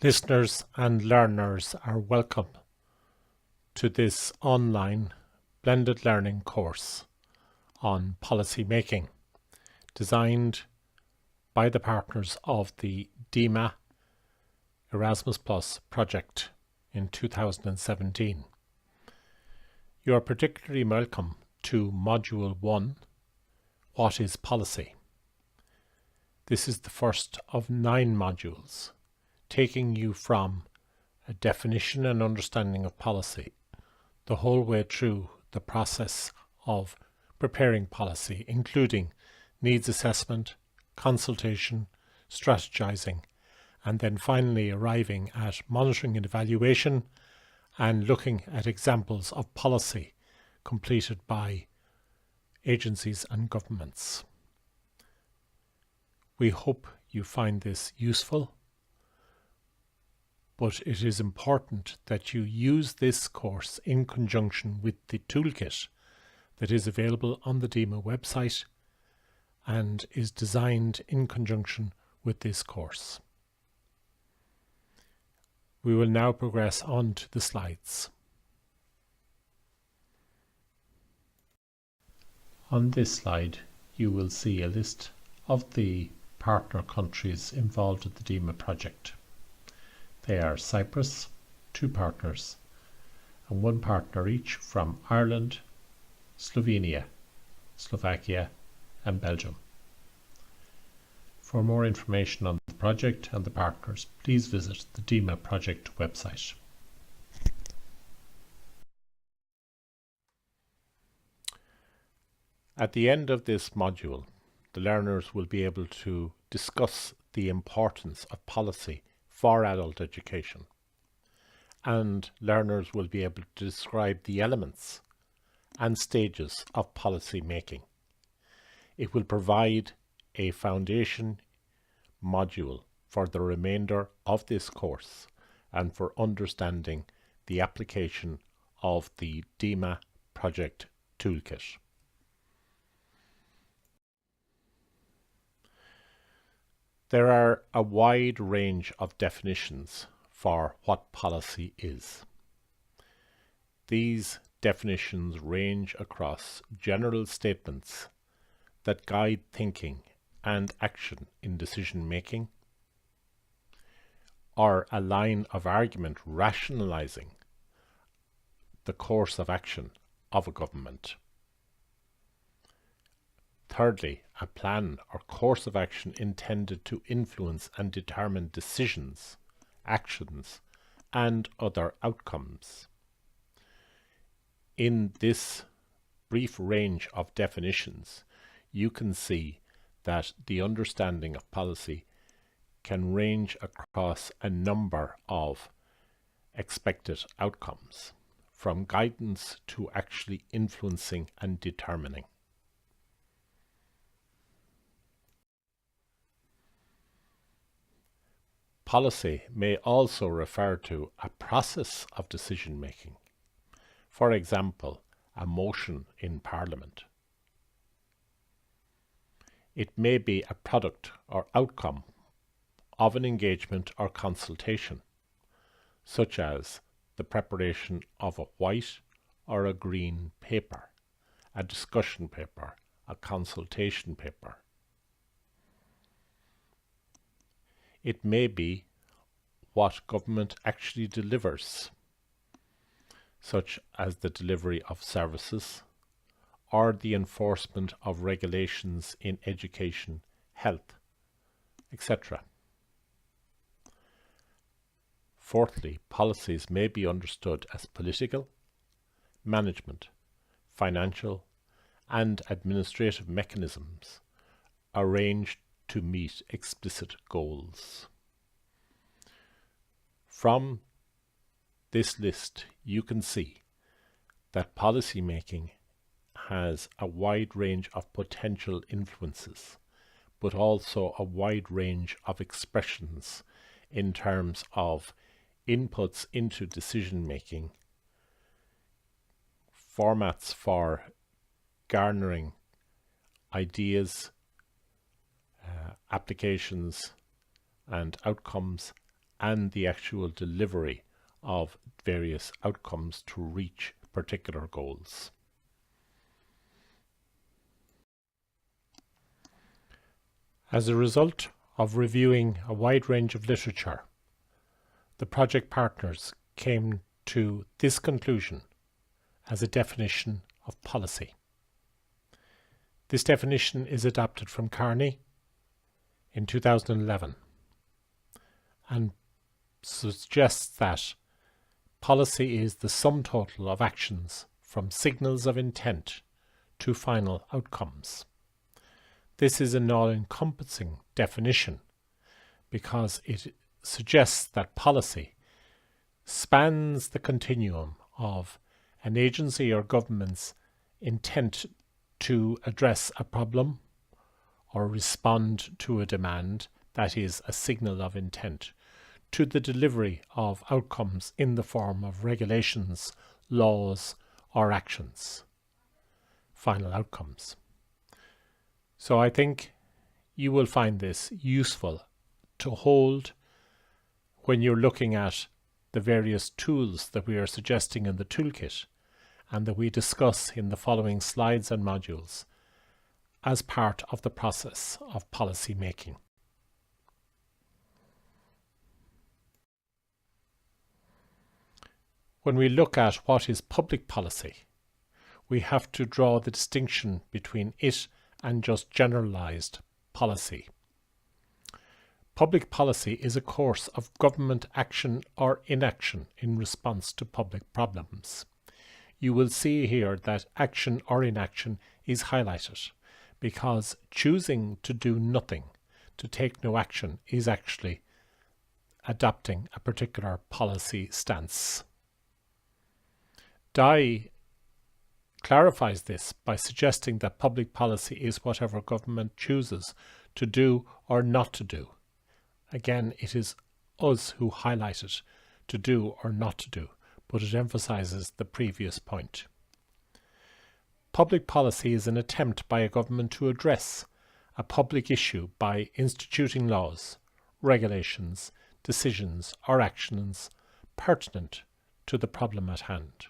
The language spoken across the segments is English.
Listeners and learners are welcome to this online blended learning course on policy making, designed by the partners of the DIMA Erasmus Plus project in 2017. You are particularly welcome to Module 1, What is Policy? This is the first of 9 modules, taking you from a definition and understanding of policy the whole way through the process of preparing policy, including needs assessment, consultation, strategizing, and then finally arriving at monitoring and evaluation and looking at examples of policy completed by agencies and governments. We hope you find this useful, but it is important that you use this course in conjunction with the toolkit that is available on the DIMA website and is designed in conjunction with this course. We will now progress on to the slides. On this slide, you will see a list of the partner countries involved in the DIMA project. They are Cyprus, 2 partners, and 1 partner each from Ireland, Slovenia, Slovakia, and Belgium. For more information on the project and the partners, please visit the DIMA project website. At the end of this module, the learners will be able to discuss the importance of policy for adult education, and learners will be able to describe the elements and stages of policy making. It will provide a foundation module for the remainder of this course and for understanding the application of the DIMA project toolkit. There are a wide range of definitions for what policy is. These definitions range across general statements that guide thinking and action in decision making, or a line of argument rationalizing the course of action of a government. Thirdly, a plan or course of action intended to influence and determine decisions, actions, and other outcomes. In this brief range of definitions, you can see that the understanding of policy can range across a number of expected outcomes, from guidance to actually influencing and determining. Policy may also refer to a process of decision making. For example, a motion in Parliament. It may be a product or outcome of an engagement or consultation, such as the preparation of a white or a green paper, a discussion paper, a consultation paper. It may be what government actually delivers, such as the delivery of services or the enforcement of regulations in education, health, etc. Fourthly, policies may be understood as political, management, financial, and administrative mechanisms arranged to meet explicit goals. From this list, you can see that policy making has a wide range of potential influences, but also a wide range of expressions in terms of inputs into decision making, formats for garnering ideas, applications and outcomes, and the actual delivery of various outcomes to reach particular goals. As a result of reviewing a wide range of literature, the project partners came to this conclusion as a definition of policy. This definition is adapted from Carney in 2011 and suggests that policy is the sum total of actions from signals of intent to final outcomes. This is an all-encompassing definition because it suggests that policy spans the continuum of an agency or government's intent to address a problem or respond to a demand that is a signal of intent, to the delivery of outcomes in the form of regulations, laws, or actions. Final outcomes. So I think you will find this useful to hold when you're looking at the various tools that we are suggesting in the toolkit and that we discuss in the following slides and modules as part of the process of policy making. When we look at what is public policy, we have to draw the distinction between it and just generalized policy. Public policy is a course of government action or inaction in response to public problems. You will see here that action or inaction is highlighted because choosing to do nothing, to take no action, is actually adopting a particular policy stance. Dye clarifies this by suggesting that public policy is whatever government chooses to do or not to do. Again, it is us who highlight it, to do or not to do, but it emphasizes the previous point. Public policy is an attempt by a government to address a public issue by instituting laws, regulations, decisions, or actions pertinent to the problem at hand,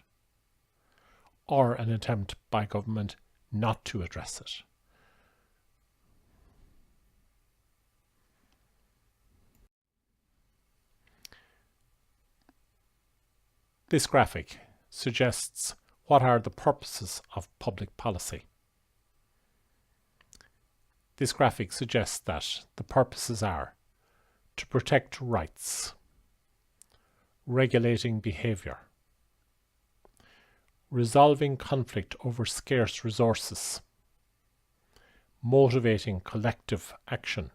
or an attempt by government not to address it. This graphic suggests what are the purposes of public policy. This graphic suggests that the purposes are to protect rights, regulating behaviour, resolving conflict over scarce resources, motivating collective action,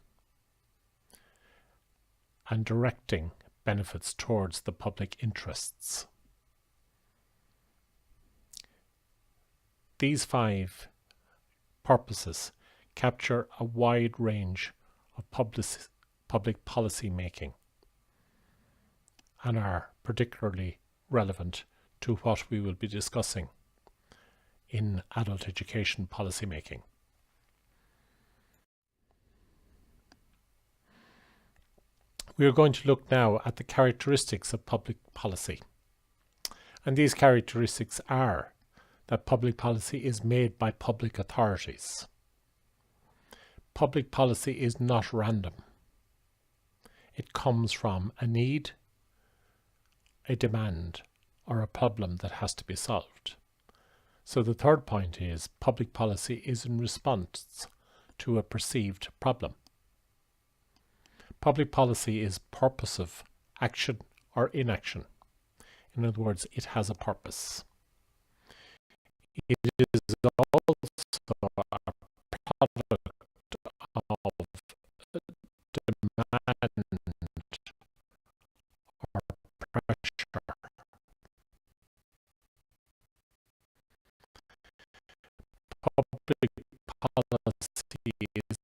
and directing benefits towards the public interests. These 5 purposes capture a wide range of public policy making and are particularly relevant to what we will be discussing in adult education policy making. We are going to look now at the characteristics of public policy. And these characteristics are that public policy is made by public authorities. Public policy is not random. It comes from a need, a demand, or a problem that has to be solved. So the third point is public policy is in response to a perceived problem. Public policy is purposive action or inaction. In other words, it has a purpose. It is also a product of demand or pressure. Public policy is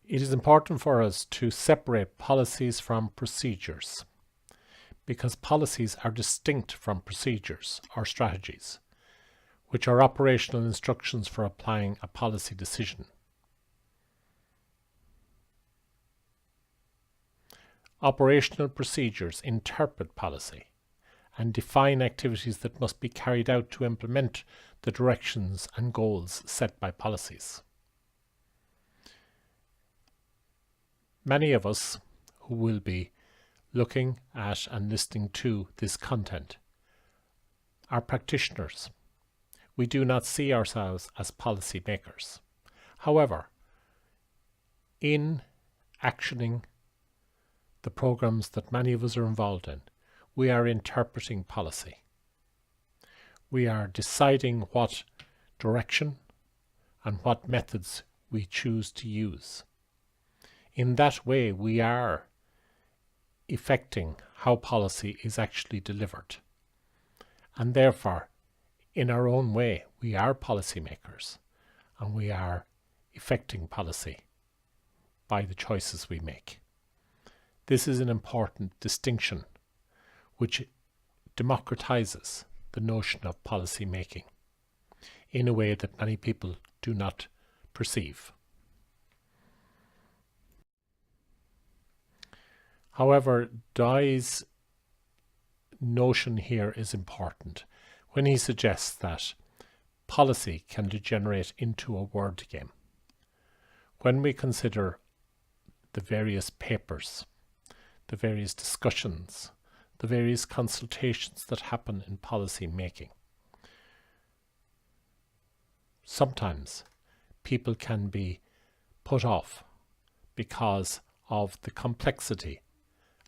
It is important for us to separate policies from procedures, because policies are distinct from procedures or strategies, which are operational instructions for applying a policy decision. Operational procedures interpret policy and define activities that must be carried out to implement the directions and goals set by policies. Many of us who will be looking at and listening to this content are practitioners. We do not see ourselves as policy makers. However, in actioning the programs that many of us are involved in, we are interpreting policy. We are deciding what direction and what methods we choose to use. In that way, we are effecting how policy is actually delivered. And therefore, in our own way, we are policymakers, and we are effecting policy by the choices we make. This is an important distinction which democratizes the notion of policy making in a way that many people do not perceive. However, Dye's notion here is important when he suggests that policy can degenerate into a word game. When we consider the various papers, the various discussions, the various consultations that happen in policy making, sometimes people can be put off because of the complexity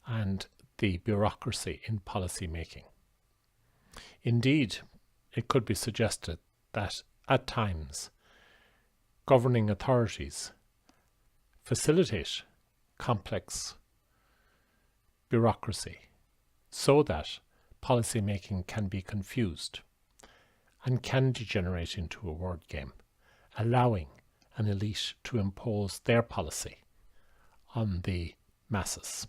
and the bureaucracy in policy making. Indeed, it could be suggested that at times governing authorities facilitate complex bureaucracy so that policy making can be confused and can degenerate into a word game, allowing an elite to impose their policy on the masses.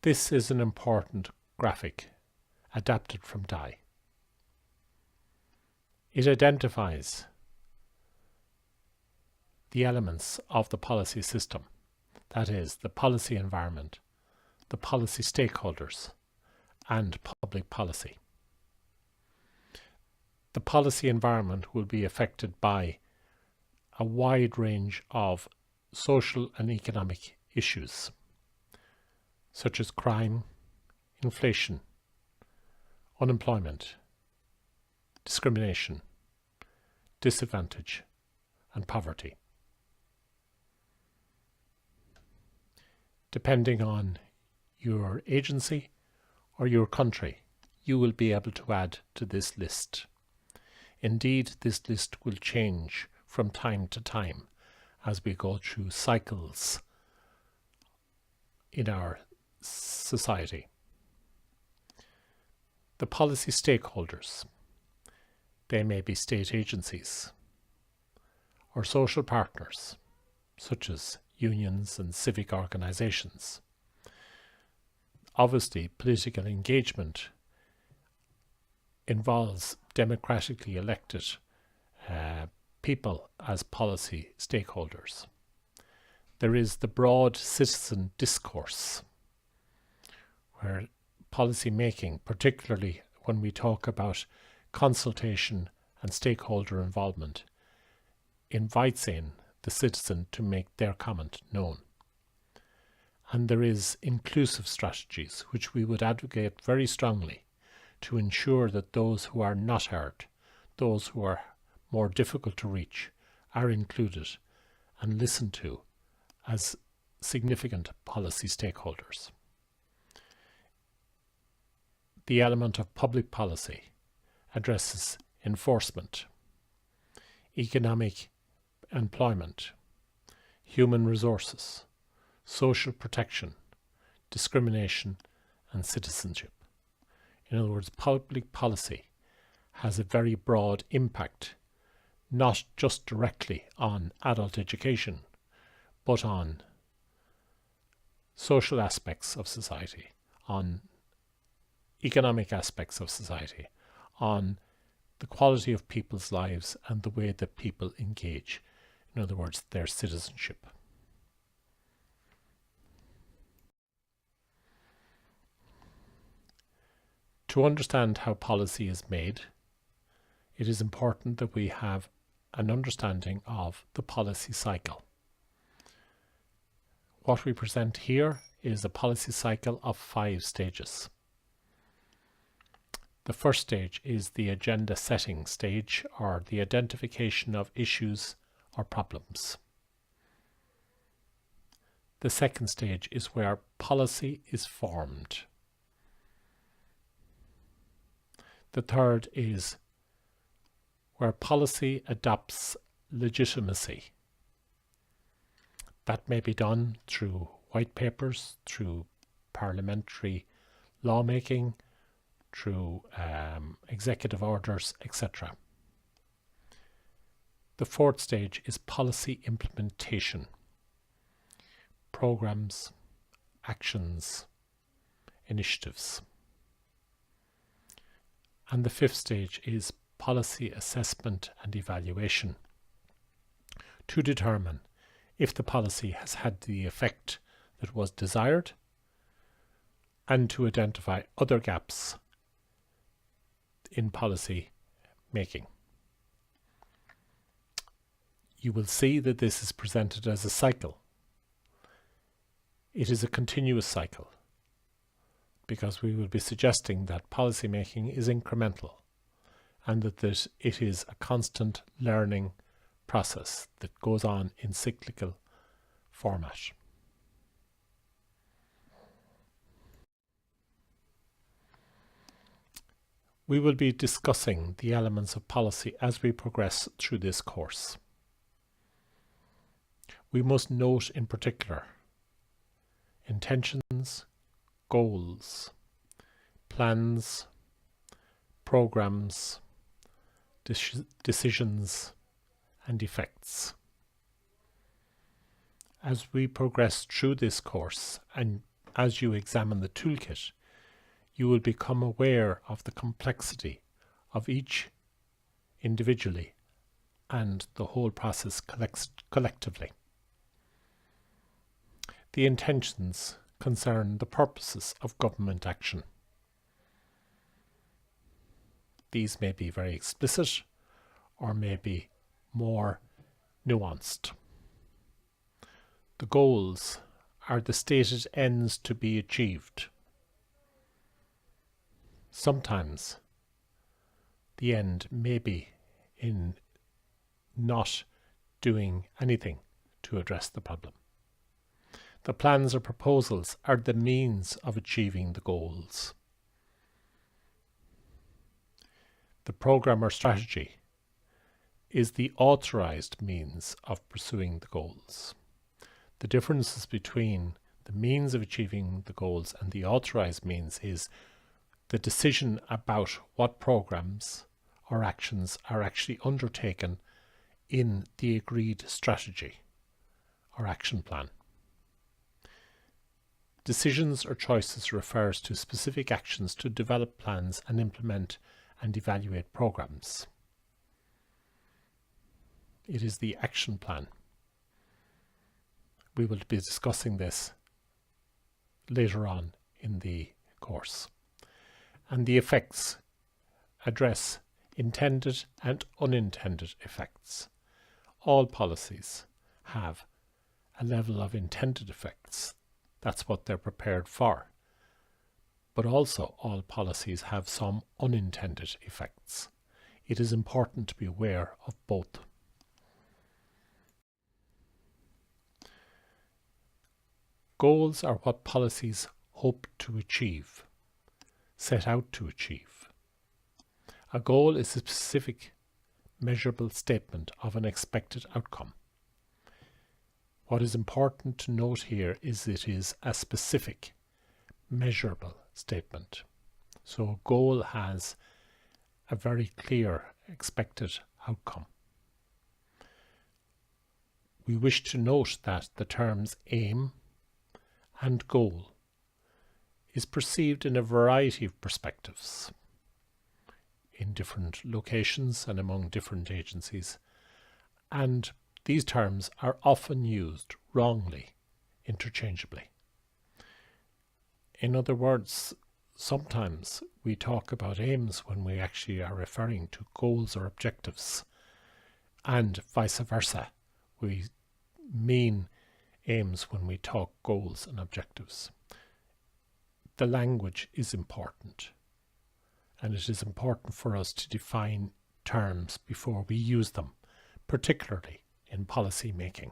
This is an important graphic adapted from Dye. It identifies the elements of the policy system, that is, the policy environment, the policy stakeholders, and public policy. The policy environment will be affected by a wide range of social and economic issues, such as crime, inflation, unemployment, discrimination, disadvantage, and poverty. Depending on your agency or your country, you will be able to add to this list. Indeed, this list will change from time to time as we go through cycles in our society. The policy stakeholders, they may be state agencies or social partners, such as unions and civic organizations. Obviously, political engagement involves democratically elected people as policy stakeholders. There is the broad citizen discourse, where policy making, particularly when we talk about consultation and stakeholder involvement, invites in the citizen to make their comment known. And there is inclusive strategies, which we would advocate very strongly to ensure that those who are not heard, those who are more difficult to reach, are included and listened to as significant policy stakeholders. The element of public policy addresses enforcement, economic employment, human resources, social protection, discrimination, and citizenship. In other words, public policy has a very broad impact, not just directly on adult education, but on social aspects of society, on economic aspects of society, on the quality of people's lives and the way that people engage. In other words, their citizenship. To understand how policy is made, it is important that we have an understanding of the policy cycle. What we present here is a policy cycle of 5 stages. The first stage is the agenda setting stage, or the identification of issues or problems. The second stage is where policy is formed. The third is where policy adopts legitimacy. That may be done through white papers, through parliamentary lawmaking, through executive orders, etc. The fourth stage is policy implementation. Programs, actions, initiatives. And the fifth stage is policy assessment and evaluation to determine if the policy has had the effect that was desired and to identify other gaps in policy making. You will see that this is presented as a cycle. It is a continuous cycle because we will be suggesting that policy making is incremental and that it is a constant learning process that goes on in cyclical format. We will be discussing the elements of policy as we progress through this course. We must note in particular intentions, goals, plans, programs, decisions, and effects. As we progress through this course and as you examine the toolkit, you will become aware of the complexity of each individually and the whole process collectively. The intentions concern the purposes of government action. These may be very explicit or may be more nuanced. The goals are the stated ends to be achieved. Sometimes the end may be in not doing anything to address the problem. The plans or proposals are the means of achieving the goals. The program or strategy is the authorized means of pursuing the goals. The differences between the means of achieving the goals and the authorized means is the decision about what programs or actions are actually undertaken in the agreed strategy or action plan. Decisions or choices refers to specific actions to develop plans and implement and evaluate programs. It is the action plan. We will be discussing this later on in the course. And the effects address intended and unintended effects. All policies have a level of intended effects. That's what they're prepared for. But also all policies have some unintended effects. It is important to be aware of both. Goals are what policies hope to achieve, set out to achieve. A goal is a specific, measurable statement of an expected outcome. What is important to note here is it is a specific, measurable statement. So a goal has a very clear expected outcome. We wish to note that the terms aim and goal is perceived in a variety of perspectives in different locations and among different agencies, and these terms are often used wrongly, interchangeably. In other words, sometimes we talk about aims when we actually are referring to goals or objectives, and vice versa. We mean aims when we talk goals and objectives. The language is important, and it is important for us to define terms before we use them, particularly in policy making.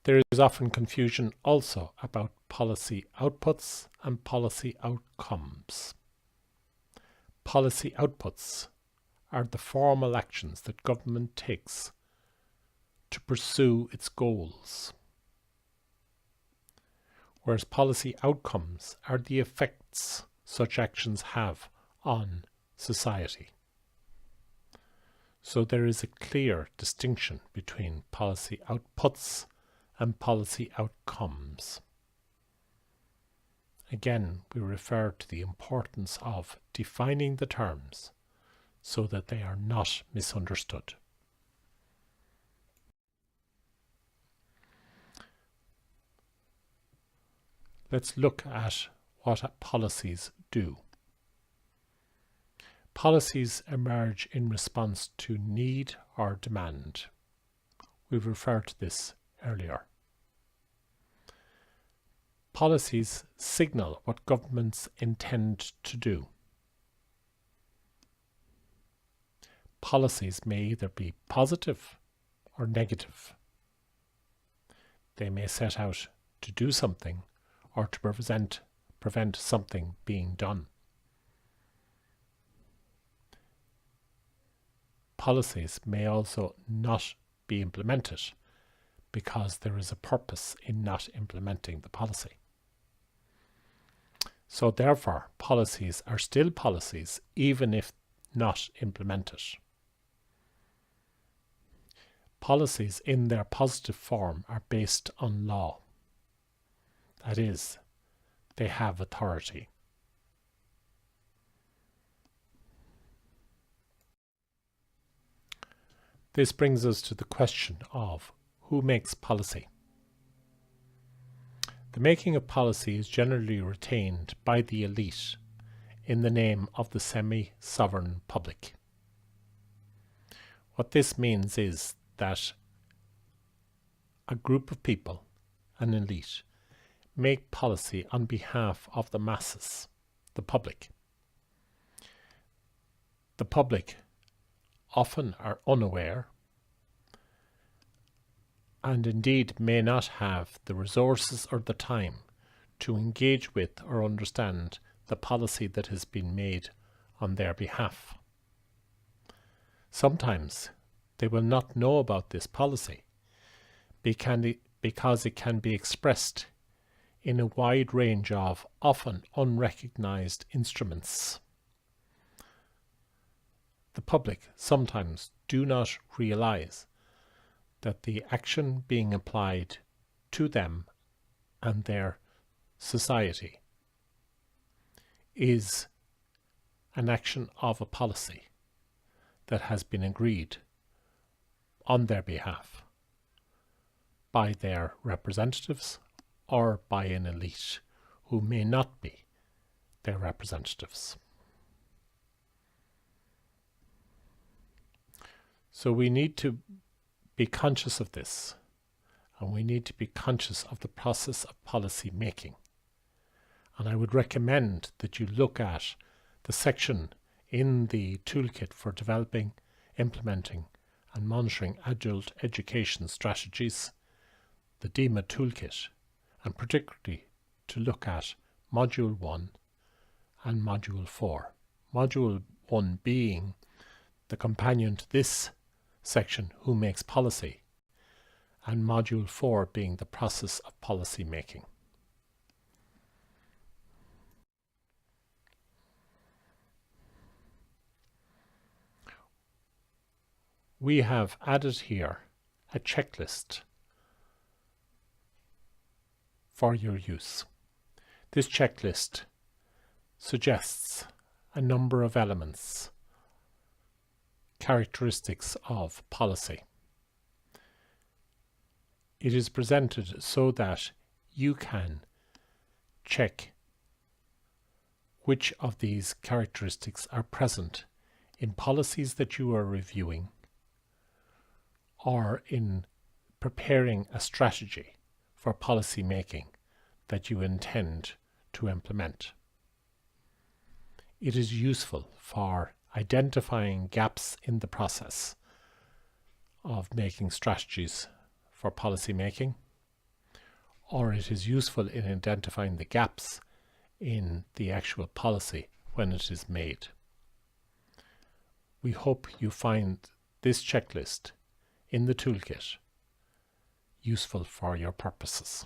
There is often confusion also about policy outputs and policy outcomes. Policy outputs are the formal actions that government takes to pursue its goals, whereas policy outcomes are the effects such actions have on society. So there is a clear distinction between policy outputs and policy outcomes. Again, we refer to the importance of defining the terms so that they are not misunderstood. Let's look at what policies do. Policies emerge in response to need or demand. We've referred to this earlier. Policies signal what governments intend to do. Policies may either be positive or negative. They may set out to do something or to prevent something being done. Policies may also not be implemented because there is a purpose in not implementing the policy. So therefore, policies are still policies even if not implemented. Policies in their positive form are based on law. That is, they have authority. This brings us to the question of who makes policy. The making of policy is generally retained by the elite in the name of the semi-sovereign public. What this means is that a group of people, an elite, make policy on behalf of the masses, the public. The public often are unaware and indeed may not have the resources or the time to engage with or understand the policy that has been made on their behalf. Sometimes they will not know about this policy because it can be expressed in a wide range of often unrecognized instruments. The public sometimes do not realize that the action being applied to them and their society is an action of a policy that has been agreed on their behalf by their representatives or by an elite who may not be their representatives. So we need to be conscious of this, and we need to be conscious of the process of policy making. And I would recommend that you look at the section in the Toolkit for developing, implementing and monitoring adult education strategies, the DIMA Toolkit, and particularly to look at Module 1 and Module 4. Module 1 being the companion to this section, Who Makes Policy, and Module 4 being the process of policy making. We have added here a checklist for your use. This checklist suggests a number of elements, characteristics of policy. It is presented so that you can check which of these characteristics are present in policies that you are reviewing or in preparing a strategy for policy making that you intend to implement. It is useful for identifying gaps in the process of making strategies for policy making, or it is useful in identifying the gaps in the actual policy when it is made. We hope you find this checklist in the toolkit useful for your purposes.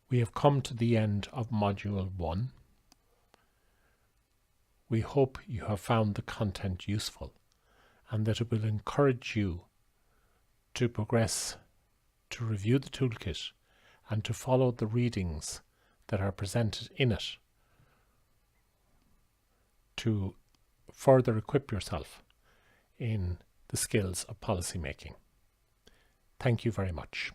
We have come to the end of Module 1. We hope you have found the content useful and that it will encourage you to progress, to review the toolkit and to follow the readings that are presented in it to further equip yourself in the skills of policy making. Thank you very much.